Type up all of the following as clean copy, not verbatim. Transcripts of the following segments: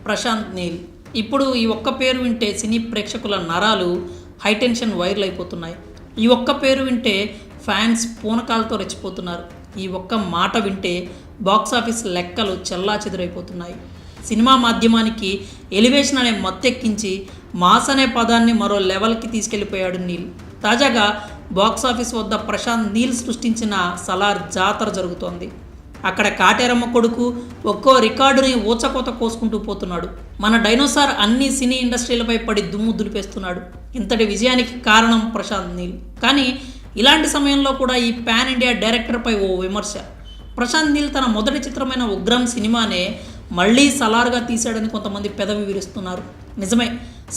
ప్రశాంత్ నీల్. ఇప్పుడు ఈ ఒక్క పేరు వింటే సినీ ప్రేక్షకుల నరాలు హైటెన్షన్ వైర్లు అయిపోతున్నాయి. ఈ ఒక్క పేరు వింటే ఫ్యాన్స్ పూనకాలతో రెచ్చిపోతున్నారు. ఈ ఒక్క మాట వింటే బాక్సాఫీస్ లెక్కలు చెల్లాచెదురైపోతున్నాయి. సినిమా మాధ్యమానికి ఎలివేషన్ అనే మత్తెక్కించి మాస్ అనే పదాన్ని మరో లెవెల్కి తీసుకెళ్లిపోయాడు నీల్. తాజాగా బాక్సాఫీస్ వద్ద ప్రశాంత్ నీల్ సృష్టించిన సలార్ జాతర జరుగుతోంది. అక్కడ కాటేరమ్మ కొడుకు ఒక్కో రికార్డుని ఊచకోత కోసుకుంటూ పోతున్నాడు. మన డైనోసార్ అన్ని సినీ ఇండస్ట్రీలపై పడి దుమ్ము దులిపేస్తున్నాడు. ఇంతటి విజయానికి కారణం ప్రశాంత్ నీల్. కానీ ఇలాంటి సమయంలో కూడా ఈ పాన్ ఇండియా డైరెక్టర్పై ఓ విమర్శ. ప్రశాంత్ నీల్ తన మొదటి చిత్రమైన ఉగ్రం సినిమానే మళ్ళీ సలార్గా తీశాడని కొంతమంది పెదవి విరుస్తున్నారు. నిజమే,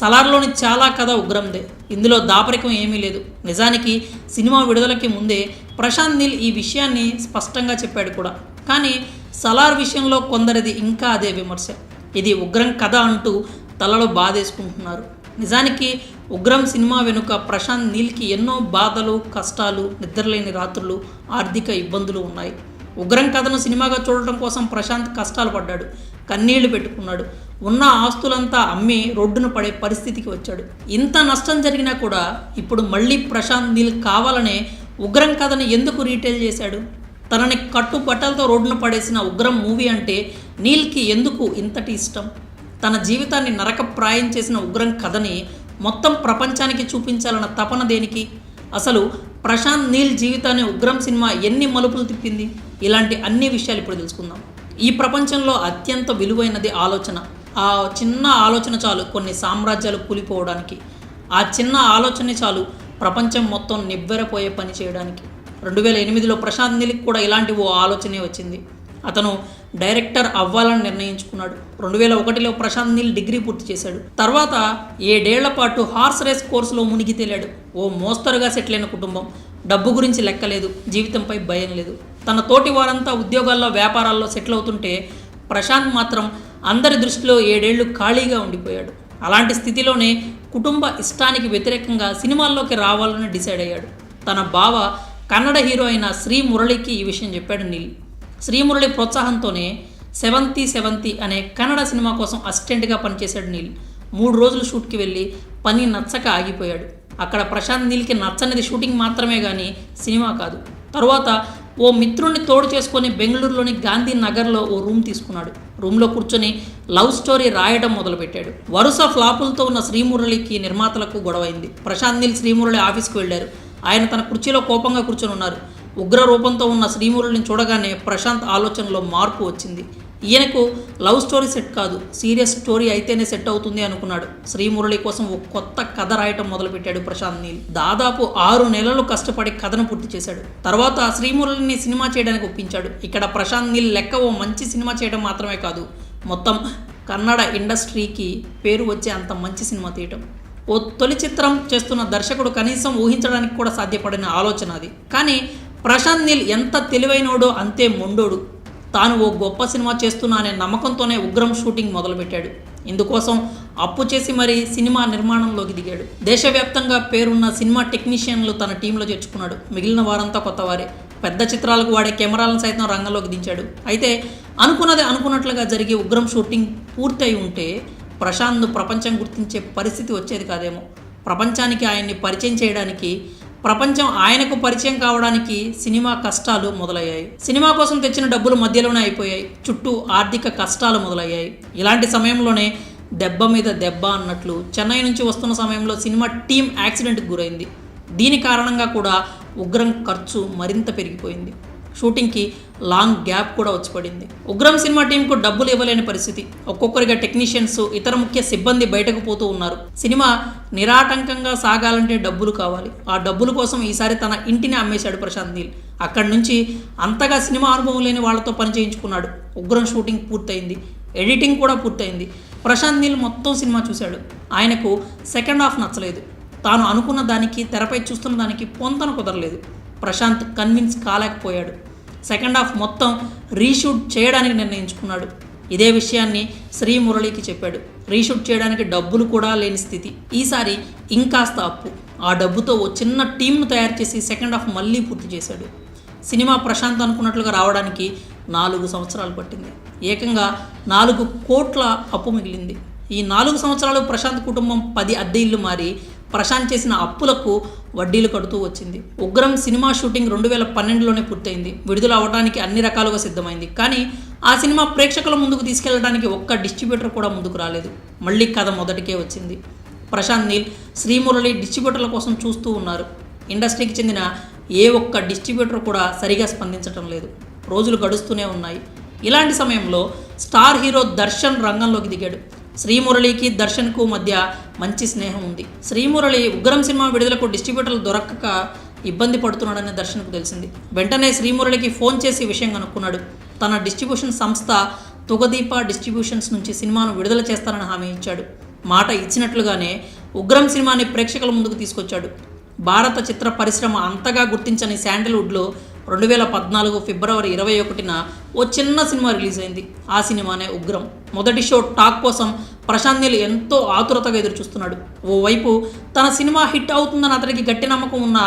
సలార్లోని చాలా కథ ఉగ్రందే. ఇందులో దాపరికం ఏమీ లేదు. నిజానికి సినిమా విడుదలకి ముందే ప్రశాంత్ నీల్ ఈ విషయాన్ని స్పష్టంగా చెప్పాడు కూడా. కానీ సలార్ విషయంలో కొందరిది ఇంకా అదే విమర్శ. ఇది ఉగ్రం కథ అంటూ తలలో బాధేసుకుంటున్నారు. నిజానికి ఉగ్రం సినిమా వెనుక ప్రశాంత్ నీల్కి ఎన్నో బాధలు, కష్టాలు, నిద్రలేని రాత్రులు, ఆర్థిక ఇబ్బందులు ఉన్నాయి. ఉగ్రం కథను సినిమాగా చూడటం కోసం ప్రశాంత్ కష్టాలు పడ్డాడు, కన్నీళ్లు పెట్టుకున్నాడు. ఉన్న ఆస్తులంతా అమ్మి రోడ్డున పడే పరిస్థితికి వచ్చాడు. ఇంత నష్టం జరిగినా కూడా ఇప్పుడు మళ్ళీ ప్రశాంత్ నీల్ కావాలనే ఉగ్రం కథను ఎందుకు రీటైల్ చేశాడు? తనని కట్టుబట్టలతో రోడ్డున పడేసిన ఉగ్రం మూవీ అంటే నీల్కి ఎందుకు ఇంతటి ఇష్టం? తన జీవితాన్ని నరకప్రాయం చేసిన ఉగ్రం కథని మొత్తం ప్రపంచానికి చూపించాలన్న తపన దేనికి? అసలు ప్రశాంత్ నీల్ జీవితాన్ని ఉగ్రం సినిమా ఎన్ని మలుపులు తిప్పింది? ఇలాంటి అన్ని విషయాలు ఇప్పుడు తెలుసుకుందాం. ఈ ప్రపంచంలో అత్యంత విలువైనది ఆలోచన. ఆ చిన్న ఆలోచన చాలు కొన్ని సామ్రాజ్యాలు కూలిపోవడానికి. ఆ చిన్న ఆలోచనే చాలు ప్రపంచం మొత్తం నివ్వెరపోయే పని చేయడానికి. 2008లో ప్రశాంత్ నీల్కి కూడా ఇలాంటి ఓ ఆలోచనే వచ్చింది. అతను డైరెక్టర్ అవ్వాలని నిర్ణయించుకున్నాడు. 2001లో ప్రశాంత్ నీల్ డిగ్రీ పూర్తి చేశాడు. తర్వాత 7 ఏళ్ల పాటు హార్స్ రేస్ కోర్సులో మునిగి తేలాడు. ఓ మోస్తరుగా సెటిల్ అయిన కుటుంబం, డబ్బు గురించి లెక్కలేదు, జీవితంపై భయం లేదు. తన తోటి వారంతా ఉద్యోగాల్లో, వ్యాపారాల్లో సెటిల్ అవుతుంటే ప్రశాంత్ మాత్రం అందరి దృష్టిలో 7 ఏళ్లు ఖాళీగా ఉండిపోయాడు. అలాంటి స్థితిలోనే కుటుంబ ఇష్టానికి వ్యతిరేకంగా సినిమాల్లోకి రావాలని డిసైడ్ అయ్యాడు. తన బావ కన్నడ హీరో అయిన శ్రీ మురళికి ఈ విషయం చెప్పాడు నీల్. శ్రీమురళి ప్రోత్సాహంతోనే 70 అనే కన్నడ సినిమా కోసం అసిస్టెంట్గా పనిచేశాడు నీల్. 3 రోజులు షూట్కి వెళ్ళి పని నచ్చక ఆగిపోయాడు. అక్కడ ప్రశాంత్ నీల్కి నచ్చనిది షూటింగ్ మాత్రమే కానీ సినిమా కాదు. తరువాత ఓ మిత్రుడిని తోడు చేసుకొని బెంగళూరులోని గాంధీ నగర్లో ఓ రూమ్ తీసుకున్నాడు. రూమ్లో కూర్చొని లవ్ స్టోరీ రాయడం మొదలుపెట్టాడు. వరుస ఫ్లాపులతో ఉన్న శ్రీమురళికి నిర్మాతలకు గొడవైంది. ప్రశాంత్ నీల్ శ్రీమురళి ఆఫీస్కి వెళ్ళారు. ఆయన తన కుర్చీలో కోపంగా కూర్చొని ఉన్నారు. ఉగ్ర రూపంతో ఉన్న శ్రీమురళిని చూడగానే ప్రశాంత్ ఆలోచనలో మార్పు వచ్చింది. ఈయనకు లవ్ స్టోరీ సెట్ కాదు, సీరియస్ స్టోరీ అయితేనే సెట్ అవుతుంది అనుకున్నాడు. శ్రీమురళి కోసం ఒక కొత్త కథ రాయటం మొదలుపెట్టాడు ప్రశాంత్ నీల్. దాదాపు 6 నెలలు కష్టపడి కథను పూర్తి చేశాడు. తర్వాత శ్రీమురళిని సినిమా చేయడానికి ఒప్పించాడు. ఇక్కడ ప్రశాంత్ నీల్ లెక్క ఓ మంచి సినిమా చేయడం మాత్రమే కాదు, మొత్తం కన్నడ ఇండస్ట్రీకి పేరు వచ్చే అంత మంచి సినిమా తీయటం. ఓ తొలి చిత్రం చేస్తున్న దర్శకుడు కనీసం ఊహించడానికి కూడా సాధ్యపడిన ఆలోచన అది. కానీ ప్రశాంత్ నీల్ ఎంత తెలివైనోడో అంతే మొండోడు. తాను ఓ గొప్ప సినిమా చేస్తున్నా అనే నమ్మకంతోనే ఉగ్రం షూటింగ్ మొదలుపెట్టాడు. ఇందుకోసం అప్పు చేసి మరీ సినిమా నిర్మాణంలోకి దిగాడు. దేశవ్యాప్తంగా పేరున్న సినిమా టెక్నీషియన్లు తన టీంలో చేర్చుకున్నాడు. మిగిలిన వారంతా కొత్తవారే. పెద్ద చిత్రాలకు వాడే కెమెరాలను సైతం రంగంలోకి దించాడు. అయితే అనుకున్నది అనుకున్నట్లుగా జరిగి ఉగ్రం షూటింగ్ పూర్తి అయి ఉంటే ప్రశాంత్ను ప్రపంచం గుర్తించే పరిస్థితి వచ్చేది కాదేమో. ప్రపంచానికి ఆయన్ని పరిచయం చేయడానికి, ప్రపంచం ఆయనకు పరిచయం కావడానికి సినిమా కష్టాలు మొదలయ్యాయి. సినిమా కోసం తెచ్చిన డబ్బులు మధ్యలోనే అయిపోయాయి. చుట్టూ ఆర్థిక కష్టాలు మొదలయ్యాయి. ఇలాంటి సమయంలోనే దెబ్బ మీద దెబ్బ అన్నట్లు చెన్నై నుంచి వస్తున్న సమయంలో సినిమా టీం యాక్సిడెంట్కి గురైంది. దీని కారణంగా కూడా ఉగ్రం ఖర్చు మరింత పెరిగిపోయింది. షూటింగ్కి లాంగ్ గ్యాప్ కూడా వచ్చి పడింది. ఉగ్రం సినిమా టీంకు డబ్బులు ఇవ్వలేని పరిస్థితి. ఒక్కొక్కరిగా టెక్నీషియన్స్, ఇతర ముఖ్య సిబ్బంది బయటకు పోతూ ఉన్నారు. సినిమా నిరాటంకంగా సాగాలంటే డబ్బులు కావాలి. ఆ డబ్బుల కోసం ఈసారి తన ఇంటిని అమ్మేశాడు ప్రశాంత్ నీల్. అక్కడి నుంచి అంతగా సినిమా అనుభవం లేని వాళ్ళతో పని చేయించుకున్నాడు. ఉగ్రం షూటింగ్ పూర్తయింది, ఎడిటింగ్ కూడా పూర్తయింది. ప్రశాంత్ నీల్ మొత్తం సినిమా చూశాడు. ఆయనకు సెకండ్ హాఫ్ నచ్చలేదు. తాను అనుకున్న దానికి, తెరపై చూస్తున్న దానికి పొంతన కుదరలేదు. ప్రశాంత్ కన్విన్స్ కాలేకపోయాడు. సెకండ్ హాఫ్ మొత్తం రీషూట్ చేయడానికి నిర్ణయించుకున్నాడు. ఇదే విషయాన్ని శ్రీమురళికి చెప్పాడు. రీషూట్ చేయడానికి డబ్బులు కూడా లేని స్థితి. ఈసారి ఇంకాస్త అప్పు. ఆ డబ్బుతో ఓ చిన్న టీంను తయారు చేసి సెకండ్ హాఫ్ మళ్ళీ పూర్తి చేశాడు. సినిమా ప్రశాంత్ అనుకున్నట్లుగా రావడానికి 4 సంవత్సరాలు పట్టింది. ఏకంగా 4 కోట్ల అప్పు మిగిలింది. ఈ 4 సంవత్సరాలు ప్రశాంత్ కుటుంబం 10 అద్దె ఇల్లు మారి ప్రశాంత్ చేసిన అప్పులకు వడ్డీలు కడుతూ వచ్చింది. ఉగ్రం సినిమా షూటింగ్ 2012లోనే పూర్తయింది. విడుదల అవడానికి అన్ని రకాలుగా సిద్ధమైంది. కానీ ఆ సినిమా ప్రేక్షకుల ముందుకు తీసుకెళ్లడానికి ఒక్క డిస్ట్రిబ్యూటర్ కూడా ముందుకు రాలేదు. మళ్ళీ కథ మొదటికే వచ్చింది. ప్రశాంత్ నీల్, శ్రీమురళి డిస్ట్రిబ్యూటర్ల కోసం చూస్తూ ఉన్నారు. ఇండస్ట్రీకి చెందిన ఏ ఒక్క డిస్ట్రిబ్యూటర్ కూడా సరిగా స్పందించడం లేదు. రోజులు గడుస్తూనే ఉన్నాయి. ఇలాంటి సమయంలో స్టార్ హీరో దర్శన్ రంగంలోకి దిగాడు. శ్రీమురళికి దర్శన్కు మధ్య మంచి స్నేహం ఉంది. శ్రీమురళి ఉగ్రం సినిమా విడుదలకు డిస్ట్రిబ్యూటర్లు దొరకక ఇబ్బంది పడుతున్నాడని దర్శన్కు తెలిసింది. వెంటనే శ్రీమురళికి ఫోన్ చేసి విషయం కనుక్కున్నాడు. తన డిస్ట్రిబ్యూషన్ సంస్థ తుగదీప డిస్ట్రిబ్యూషన్స్ నుంచి సినిమాను విడుదల చేస్తానని హామీ ఇచ్చాడు. మాట ఇచ్చినట్లుగానే ఉగ్రం సినిమాని ప్రేక్షకుల ముందుకు తీసుకొచ్చాడు. భారత చిత్ర పరిశ్రమ అంతగా గుర్తించని శాండల్వుడ్లో 2014 ఫిబ్రవరి 21న ఓ చిన్న సినిమా రిలీజ్ అయింది. ఆ సినిమానే ఉగ్రం. మొదటి షో టాక్ కోసం ప్రశాంత్ నీల్ ఎంతో ఆతురతగా ఎదురుచూస్తున్నాడు. ఓవైపు తన సినిమా హిట్ అవుతుందని అతనికి గట్టి నమ్మకం ఉన్న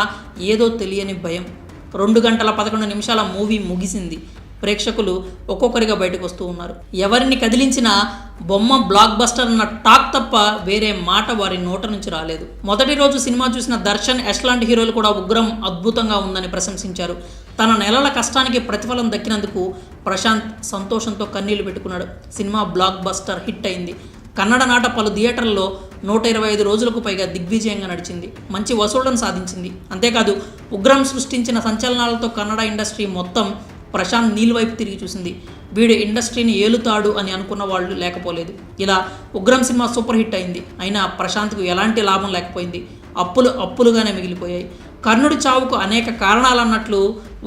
ఏదో తెలియని భయం. 2 గంటల 11 నిమిషాల మూవీ ముగిసింది. ప్రేక్షకులు ఒక్కొక్కరిగా బయటకు వస్తూ ఉన్నారు. ఎవరిని కదిలించినా బొమ్మ బ్లాక్ బస్టర్ అన్న టాక్ తప్ప వేరే మాట వారి నోట నుంచి రాలేదు. మొదటి రోజు సినిమా చూసిన దర్శన్, యష్ లాంటి హీరోలు కూడా ఉగ్రం అద్భుతంగా ఉందని ప్రశంసించారు. తన నెలల కష్టానికి ప్రతిఫలం దక్కినందుకు ప్రశాంత్ సంతోషంతో కన్నీళ్లు పెట్టుకున్నాడు. సినిమా బ్లాక్ బస్టర్ హిట్ అయింది. కన్నడ నాట పలు థియేటర్లలో 125 రోజులకు పైగా దిగ్విజయంగా నడిచింది. మంచి వసూళ్లను సాధించింది. అంతేకాదు ఉగ్రం సృష్టించిన సంచలనాలతో కన్నడ ఇండస్ట్రీ మొత్తం ప్రశాంత్ నీల్ వైపు తిరిగి చూసింది. వీడు ఇండస్ట్రీని ఏలుతాడు అని అనుకున్న వాళ్ళు లేకపోలేదు. ఇలా ఉగ్రం సినిమా సూపర్ హిట్ అయింది. అయినా ప్రశాంత్కు ఎలాంటి లాభం లేకపోయింది. అప్పులుగానే మిగిలిపోయాయి. కర్ణుడి చావుకు అనేక కారణాలన్నట్లు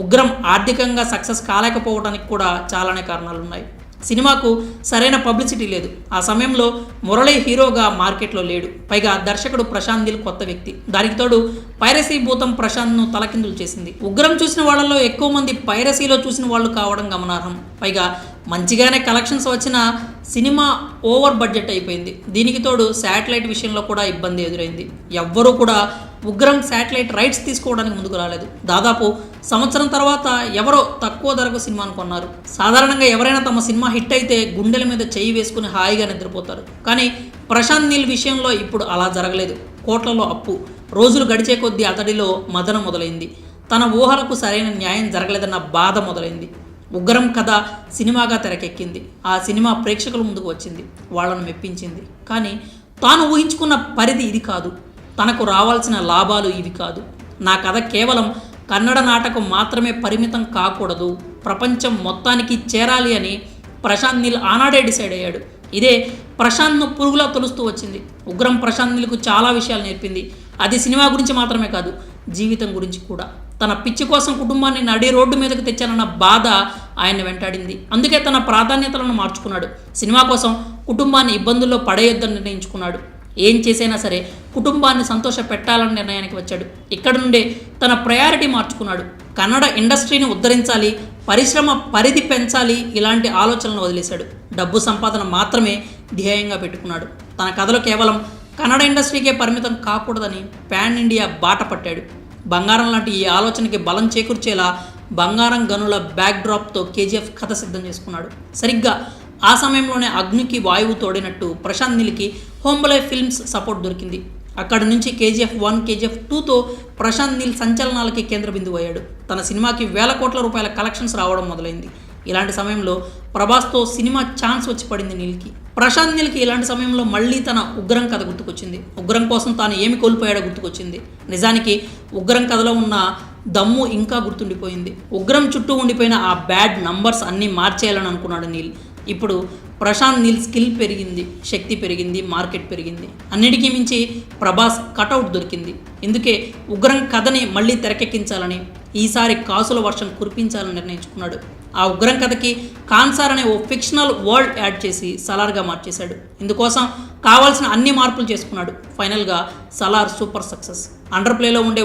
ఉగ్రం ఆర్థికంగా సక్సెస్ కాలేకపోవడానికి కూడా చాలానే కారణాలున్నాయి. సినిమాకు సరైన పబ్లిసిటీ లేదు. ఆ సమయంలో మురళి హీరోగా మార్కెట్లో లేడు. పైగా దర్శకుడు ప్రశాంత్ నీల్ కొత్త వ్యక్తి. దానికి తోడు పైరసీ భూతం ప్రశాంత్ను తలకిందులు చేసింది. ఉగ్రం చూసిన వాళ్ళల్లో ఎక్కువ మంది పైరసీలో చూసిన వాళ్ళు కావడం గమనార్హం. పైగా మంచిగానే కలెక్షన్స్ వచ్చిన సినిమా ఓవర్ బడ్జెట్ అయిపోయింది. దీనికి తోడు శాటిలైట్ విషయంలో కూడా ఇబ్బంది ఎదురైంది. ఎవ్వరూ కూడా ఉగ్రం శాటిలైట్ రైట్స్ తీసుకోవడానికి ముందుకు రాలేదు. దాదాపు సంవత్సరం తర్వాత ఎవరో తక్కువ ధరకు సినిమాను కొన్నారు. సాధారణంగా ఎవరైనా తమ సినిమా హిట్ అయితే గుండెల మీద చెయ్యి వేసుకుని హాయిగా నిద్రపోతారు. కానీ ప్రశాంత్ నీల్ విషయంలో ఇప్పుడు అలా జరగలేదు. కోట్లలో అప్పు. రోజులు గడిచే కొద్దీ అతడిలో మదన మొదలైంది. తన ఊహలకు సరైన న్యాయం జరగలేదన్న బాధ మొదలైంది. ఉగ్రం కథ సినిమాగా తెరకెక్కింది. ఆ సినిమా ప్రేక్షకుల ముందుకు వచ్చింది. వాళ్ళను మెప్పించింది. కానీ తాను ఊహించుకున్న పరిధి ఇది కాదు. తనకు రావాల్సిన లాభాలు ఇవి కాదు. నా కథ కేవలం కన్నడ నాటకం మాత్రమే పరిమితం కాకూడదు, ప్రపంచం మొత్తానికి చేరాలి అని ప్రశాంత్ నీల్ ఆనాడే డిసైడ్ అయ్యాడు. ఇదే ప్రశాంత్ను పురుగులా తొలుస్తూ వచ్చింది. ఉగ్రం ప్రశాంత్ నీల్కు చాలా విషయాలు నేర్పింది. అది సినిమా గురించి మాత్రమే కాదు, జీవితం గురించి కూడా. తన పిచ్చి కోసం కుటుంబాన్ని నడి రోడ్డు మీదకు తెచ్చానన్న బాధ ఆయన వెంటాడింది. అందుకే తన ప్రాధాన్యతలను మార్చుకున్నాడు. సినిమా కోసం కుటుంబాన్ని ఇబ్బందుల్లో పడేయొద్దని నిర్ణయించుకున్నాడు. ఏం చేసైనా సరే కుటుంబాన్ని సంతోష పెట్టాలని నిర్ణయానికి వచ్చాడు. ఇక్కడ నుండే తన ప్రయారిటీ మార్చుకున్నాడు. కన్నడ ఇండస్ట్రీని ఉద్ధరించాలి, పరిశ్రమ పరిధి పెంచాలి, ఇలాంటి ఆలోచనలు వదిలేశాడు. డబ్బు సంపాదన మాత్రమే ధ్యేయంగా పెట్టుకున్నాడు. తన కథలో కేవలం కన్నడ ఇండస్ట్రీకే పరిమితం కాకూడదని పాన్ ఇండియా బాట పట్టాడు. బంగారం లాంటి ఈ ఆలోచనకి బలం చేకూర్చేలా బంగారం గనుల బ్యాక్డ్రాప్తో కేజీఎఫ్ కథ సిద్ధం చేసుకున్నాడు. సరిగ్గా ఆ సమయంలోనే అగ్నికి వాయువు తోడినట్టు ప్రశాంత్ నీల్కి హోంబలే ఫిల్మ్స్ సపోర్ట్ దొరికింది. అక్కడి నుంచి KGF 1, KGF 2తో ప్రశాంత్ నీల్ సంచలనాలకి కేంద్ర బిందువు అయ్యాడు. తన సినిమాకి వేల కోట్ల రూపాయల కలెక్షన్స్ రావడం మొదలైంది. ఇలాంటి సమయంలో ప్రభాస్తో సినిమా ఛాన్స్ వచ్చి పడింది నీల్కి. ప్రశాంత్ నీల్కి ఇలాంటి సమయంలో మళ్ళీ తన ఉగ్రం కథ గుర్తుకొచ్చింది. ఉగ్రం కోసం తాను ఏమి కోల్పోయాడో గుర్తుకొచ్చింది. నిజానికి ఉగ్రం కథలో ఉన్న దమ్ము ఇంకా గుర్తుండిపోయింది. ఉగ్రం చుట్టూ ఉండిపోయిన ఆ బ్యాడ్ నంబర్స్ అన్నీ మార్చేయాలని అనుకున్నాడు నీల్. ఇప్పుడు ప్రశాంత్ నీల్ స్కిల్ పెరిగింది, శక్తి పెరిగింది, మార్కెట్ పెరిగింది. అన్నిటికీ మించి ప్రభాస్ కటౌట్ దొరికింది. ఇందుకే ఉగ్రం కథని మళ్ళీ తెరకెక్కించాలని, ఈసారి కాసుల వర్షం కురిపించాలని నిర్ణయించుకున్నాడు. ఆ ఉగ్రం కథకి కాన్సార్ అనే ఓ ఫిక్షనల్ వరల్డ్ యాడ్ చేసి సలార్గా మార్చేశాడు. ఇందుకోసం కావాల్సిన అన్ని మార్పులు చేసుకున్నాడు. ఫైనల్గా సలార్ సూపర్ సక్సెస్. అండర్ ప్లేలో ఉండే